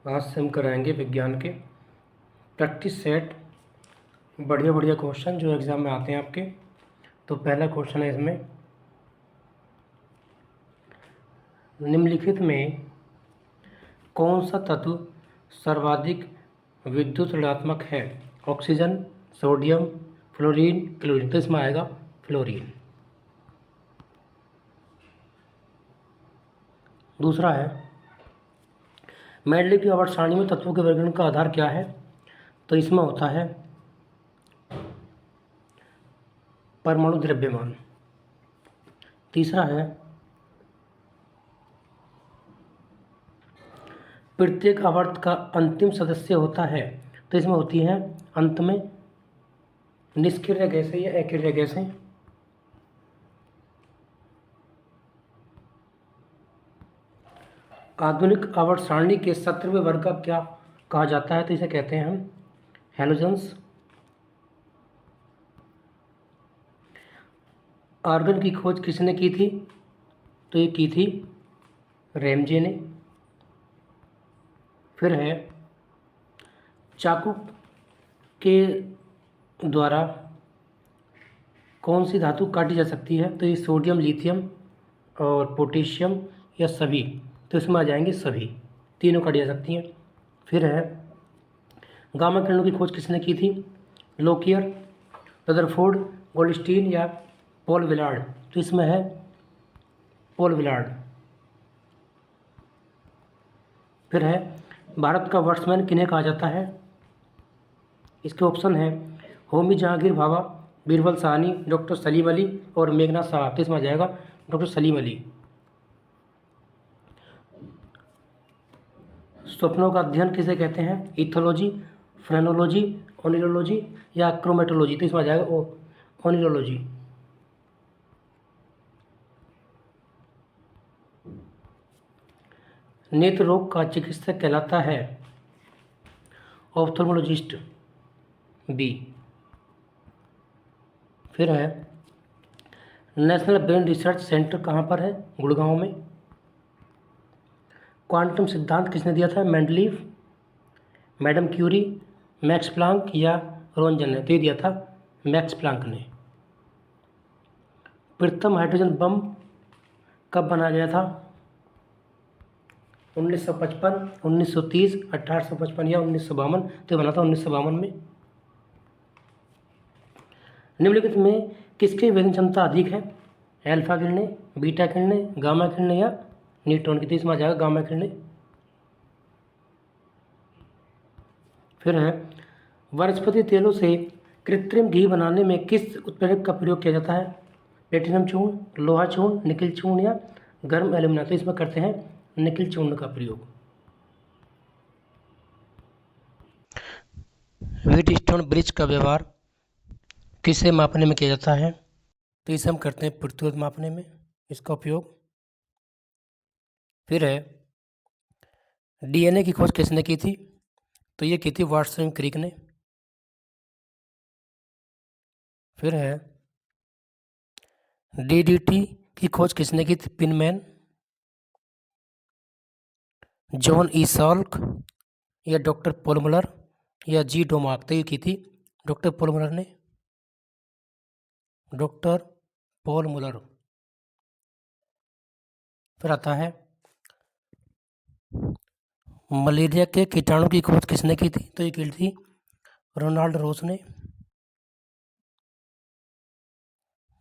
आज से हम कराएंगे विज्ञान के प्रैक्टिस सेट, बढ़िया बढ़िया क्वेश्चन जो एग्ज़ाम में आते हैं आपके। तो पहला क्वेश्चन है इसमें, निम्नलिखित में कौन सा तत्व सर्वाधिक विद्युत ऋणात्मक है? Oxygen, sodium, fluorine, chlorine. तो इसमें आएगा फ्लोरीन। दूसरा है, मेंडलीव की आवर्त सारणी में तत्वों के वर्गीकरण का आधार क्या है? तो इसमें होता है परमाणु द्रव्यमान। तीसरा है, प्रत्येक आवर्त का अंतिम सदस्य होता है। तो इसमें होती है अंत में निष्क्रिय गैसें या अक्रिय गैसें। आधुनिक आवर्त सारणी के 17वें वर्ग का क्या कहा जाता है? तो इसे कहते हैं हम हैलोजन्स। आर्गन की खोज किसने की थी? तो ये की थी रैमजे ने। फिर है, चाकू के द्वारा कौन सी धातु काटी जा सकती है? तो ये सोडियम, लिथियम और पोटेशियम या सभी। तो इसमें आ जाएंगे सभी, तीनों काटी जा सकती हैं। फिर है, गामा किरणों की खोज किसने की थी? लोकियर, रदरफोर्ड, गोल्डस्टीन या पॉल विलार्ड। तो इसमें है पॉल विलार्ड। फिर है, भारत का वर्ड्समैन किन्हें कहा जाता है? इसके ऑप्शन है होमी जहांगीर भाभा, बीरबल साहनी, डॉक्टर सलीम अली और मेघनाथ साहा। तो इसमें आ जाएगा डॉक्टर सलीम अली। स्वप्नों का अध्ययन किसे कहते हैं? इथोलॉजी, फ्रेनोलॉजी, ओनिरोलॉजी या क्रोमेटोलॉजी। तो इसमें आ जाएगा ओनिरोलॉजी। नेत्र रोग का चिकित्सक कहलाता है ऑप्थेल्मोलॉजिस्ट, बी। फिर है, नेशनल ब्रेन रिसर्च सेंटर कहाँ पर है? गुड़गांव में। क्वांटम सिद्धांत किसने दिया था? Mendeleev, madam Curie, Max Planck या रोंजन ने? तो ये दिया था मैक्स प्लांक ने। प्रथम हाइड्रोजन बम कब बनाया गया था? 1955, 1930, 1855 या 1952। तो ये बना था 1952 में। निम्नलिखित में किसकी वेधन क्षमता अधिक है? अल्फा किरणें, बीटा किरणें, गामा किरणें या न्यूट्रॉन की? तो इसमें आ जाएगा गामा किरणें। फिर है, वनस्पति तेलों से कृत्रिम घी बनाने में किस उत्प्रेरक का प्रयोग किया जाता है? प्लेटिनम चूर्ण, लोहा चूर्ण, निकिल चूर्ण या गर्म एल्यूमिना? तो इसमें करते हैं निकिल चूर्ण का प्रयोग। व्हीटस्टोन ब्रिज का व्यवहार किसे मापने में किया जाता है? तो इसे हम करते हैं पृथ्वी मापने में इसका उपयोग। फिर है, डीएनए की खोज किसने की थी? तो ये की थी वाटसन क्रिक ने। फिर है, डीडीटी की खोज किसने की थी? पिनमैन, जॉन ई सॉल्क या डॉक्टर पोलमुलर या जी डोमाक? तो ये की थी डॉक्टर पोलमुलर ने, डॉक्टर पॉल मुलर। फिर आता है, मलेरिया के कीटाणु की खोज किसने की थी? तो ये की थी रोनाल्ड रोस ने।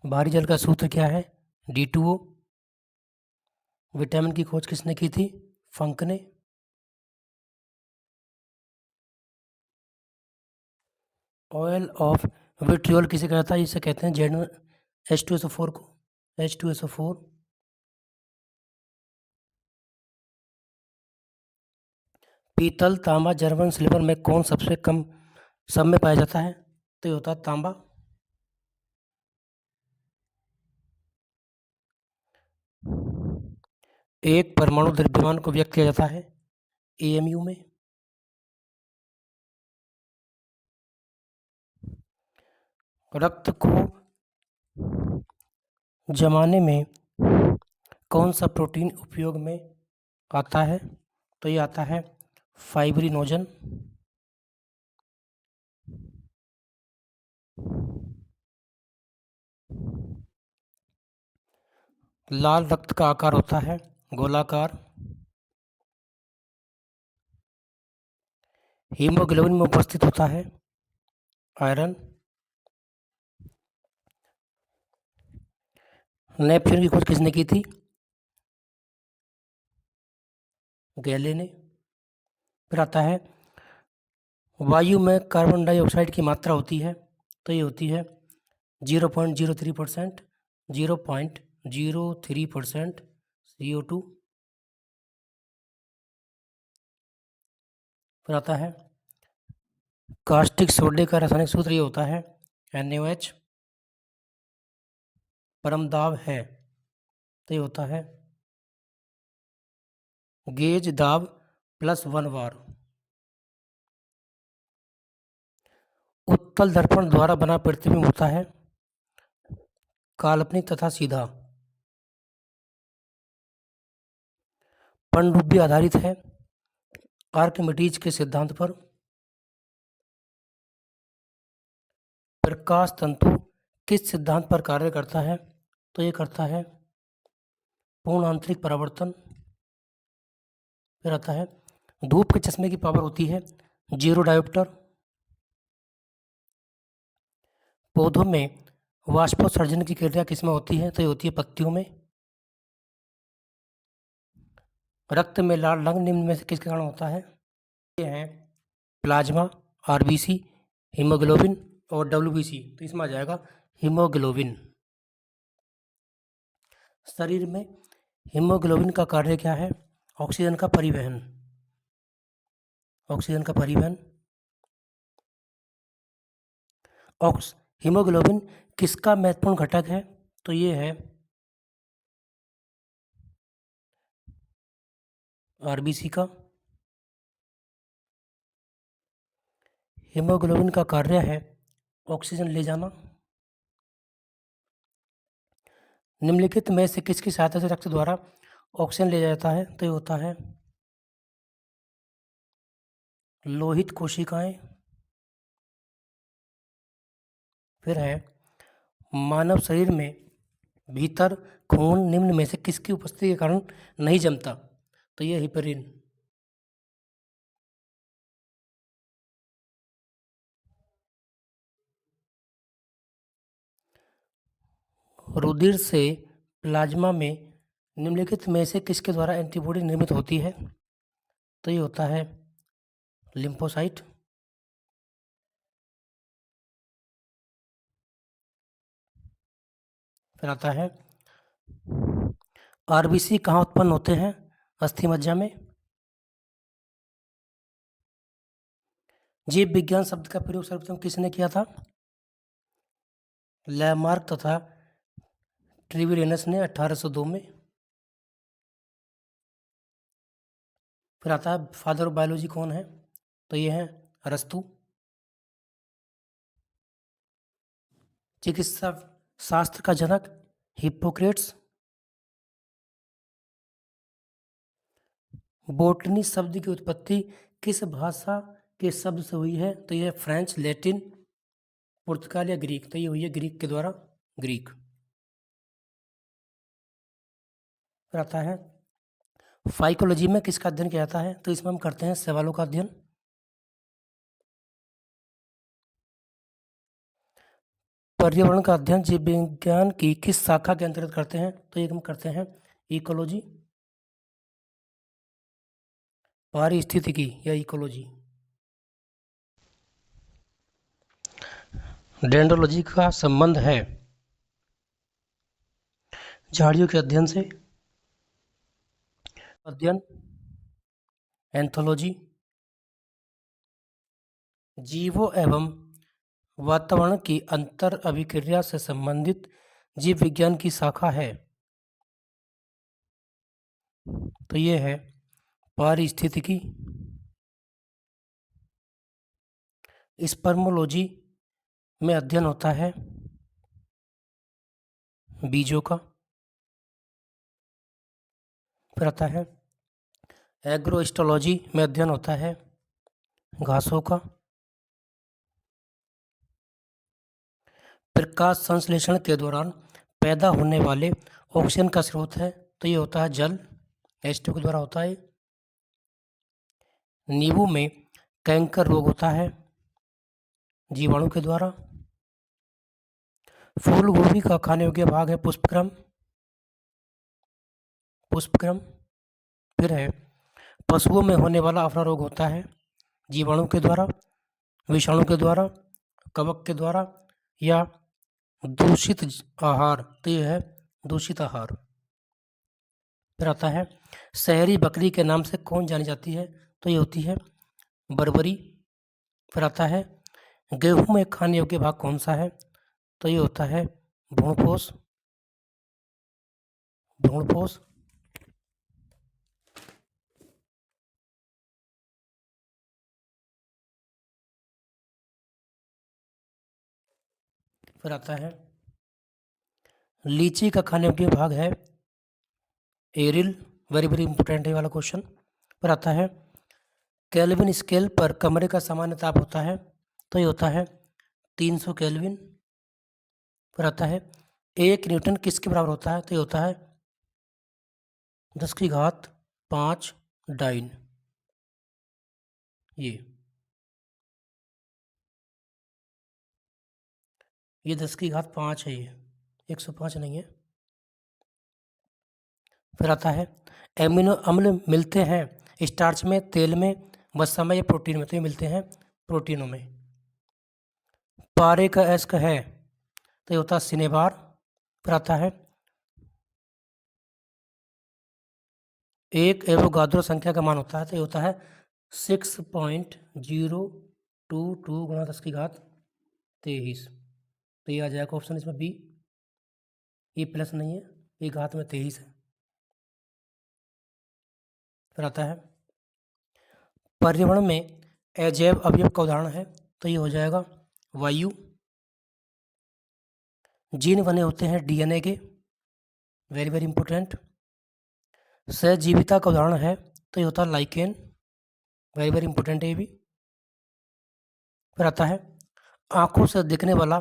भारी जल का सूत्र क्या है? D2O। विटामिन की खोज किसने की थी? फंक ने। ऑयल ऑफ विट्रियोल किसे कहता है? इसे कहते हैं जेड H2SO4 को, H2SO4। पीतल, तांबा, जर्मन सिल्वर में कौन सबसे कम सब में पाया जाता है? तो ये होता है तांबा। एक परमाणु द्रव्यमान को व्यक्त किया जाता है AMU में। रक्त को जमाने में कौन सा प्रोटीन उपयोग में आता है? तो ये आता है फाइब्रिनोजन, लाल रक्त का आकार होता है गोलाकार। हीमोग्लोबिन में उपस्थित होता है आयरन। नेपच्यून की खोज किसने की थी? गैले ने। फिर आता है वायु में कार्बन डाइऑक्साइड की मात्रा होती है, तो ये होती है 0.03%, 0.03% CO2। फिर आता है कास्टिक सोडे का रासायनिक सूत्र ये होता है NaOH। परम दाब है तो ये होता है गेज दाब +1 बार। उत्तल दर्पण द्वारा बना प्रतिबिंब होता है काल्पनिक तथा सीधा। पनडुब्बी आधारित है आर्किमिडीज के सिद्धांत पर। प्रकाश तंतु किस सिद्धांत पर कार्य करता है? तो ये करता है पूर्ण आंतरिक परावर्तन। फिर आता है धूप के चश्मे की पावर होती है 0 डायोप्टर। पौधों में वाष्पोत्सर्जन की क्रिया किसमें होती है? तो ये होती है पत्तियों में। रक्त में लाल रंग निम्न में से किसके कारण होता है? ये है प्लाज्मा, आरबीसी, हीमोग्लोबिन और डब्ल्यूबीसी। तो इसमें आ जाएगा हीमोग्लोबिन। शरीर में हीमोग्लोबिन का कार्य क्या है? ऑक्सीजन का परिवहन। ऑक्सीजन का परिवहन। हीमोग्लोबिन किसका महत्वपूर्ण घटक है? तो ये है आरबीसी का। हीमोग्लोबिन का कार्य है ऑक्सीजन ले जाना। निम्नलिखित में से किसकी सहायता से रक्त द्वारा ऑक्सीजन ले जाता है? तो ये होता है लोहित कोशिकाएं। फिर है मानव शरीर में भीतर खून निम्न में से किसकी उपस्थिति के कारण नहीं जमता? तो ये हिपरिन। रुधिर से प्लाज्मा में निम्नलिखित में से किसके द्वारा एंटीबॉडी निर्मित होती है? तो ये होता है लिम्फोसाइट। फिर आता है आरबीसी कहाँ उत्पन्न होते हैं? अस्थि मज्जा में। जीव विज्ञान शब्द का प्रयोग सर्वप्रथम किसने किया था? लैमार्क तथा ट्रिविलियनस ने 1802 में। फिर आता है फादर ऑफ बायोलॉजी कौन है? तो ये है अरस्तु। चिकित्सा शास्त्र का जनक हिप्पोक्रेट्स। बोटनी शब्द की उत्पत्ति किस भाषा के शब्द से हुई है? तो यह फ्रेंच, लैटिन, पुर्तगाल या ग्रीक। तो ये हुई है ग्रीक के द्वारा, ग्रीक। फिर आता है फाइकोलॉजी में किसका अध्ययन किया जाता है? तो इसमें हम करते हैं सवालों का अध्ययन। पर्यावरण का अध्ययन जीव विज्ञान की किस शाखा के अंतर्गत करते हैं? तो ये हम करते हैं इकोलॉजी, पारिस्थितिकी या इकोलॉजी। डेंड्रोलॉजी का संबंध है झाड़ियों के अध्ययन से। अध्ययन एंथोलॉजी। जीवों एवं वातावरण की अंतर अभिक्रिया से संबंधित जीव विज्ञान की शाखा है। तो ये है पारिस्थितिकी। स्पर्मोलॉजी में अध्ययन होता है बीजों का। फिर आता है एग्रोइस्टोलॉजी में अध्ययन होता है घासों का। प्रकाश संश्लेषण के दौरान पैदा होने वाले ऑक्सीजन का स्रोत है तो ये होता है जल, H2 के द्वारा होता है। नींबू में कैंकर रोग होता है जीवाणु के द्वारा। फूल गोभी का खाने योग्य भाग है पुष्पक्रम। फिर है पशुओं में होने वाला अफरा रोग होता है जीवाणु के द्वारा, विषाणु के द्वारा, कवक के द्वारा या दूषित आहार, तो यह है दूषित आहार। फिर आता है शहरी बकरी के नाम से कौन जानी जाती है, तो ये होती है बर्बरी। फिर आता है गेहूं में खाने योग्य भाग कौन सा है, तो ये होता है भ्रूणपोष। फिर आता है लीची का खाने योग्य भाग है एरिल, वेरी वेरी इंपॉर्टेंट है वाला क्वेश्चन। फिर आता है केल्विन स्केल पर कमरे का सामान्य ताप होता है, तो ये होता है 300 केल्विन। फिर आता है 1 न्यूटन किसके बराबर होता है, तो ये होता है 10⁵5 डाइन। ये 10⁵5 है, ये 105 नहीं है। फिर आता है एमिनो अम्ल मिलते हैं स्टार्च में, तेल में, वसा में या प्रोटीन में, तो ये मिलते हैं प्रोटीनों में। पारे का एस्क है तो ये होता है सिनेबार। फिर आता है एक एवोगाद्रो संख्या का मान होता है, तो ये होता है 6.022 गुणा 10⁻23। तो ये आ जाएगा ऑप्शन इसमें बी। ये प्लस नहीं है, ये घात में 23 है। फिर आता है पर्यावरण में अजैव अवयव का उदाहरण है, तो ये हो जाएगा वायु। जीन बने होते हैं डीएनए के, वेरी वेरी इंपॉर्टेंट। सहजीविता का उदाहरण है, तो ये होता है लाइकेन, वेरी वेरी इंपॉर्टेंट है ये भी। फिर आता है आंखों से दिखने वाला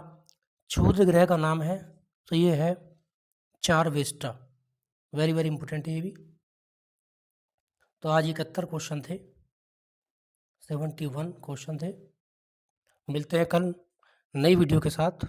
क्षुद्र ग्रह का नाम है, तो ये है चारवेस्टा, वेरी वेरी इंपॉर्टेंट है ये भी। तो आज 71 क्वेश्चन थे, 71 क्वेश्चन थे। मिलते हैं कल नई वीडियो के साथ।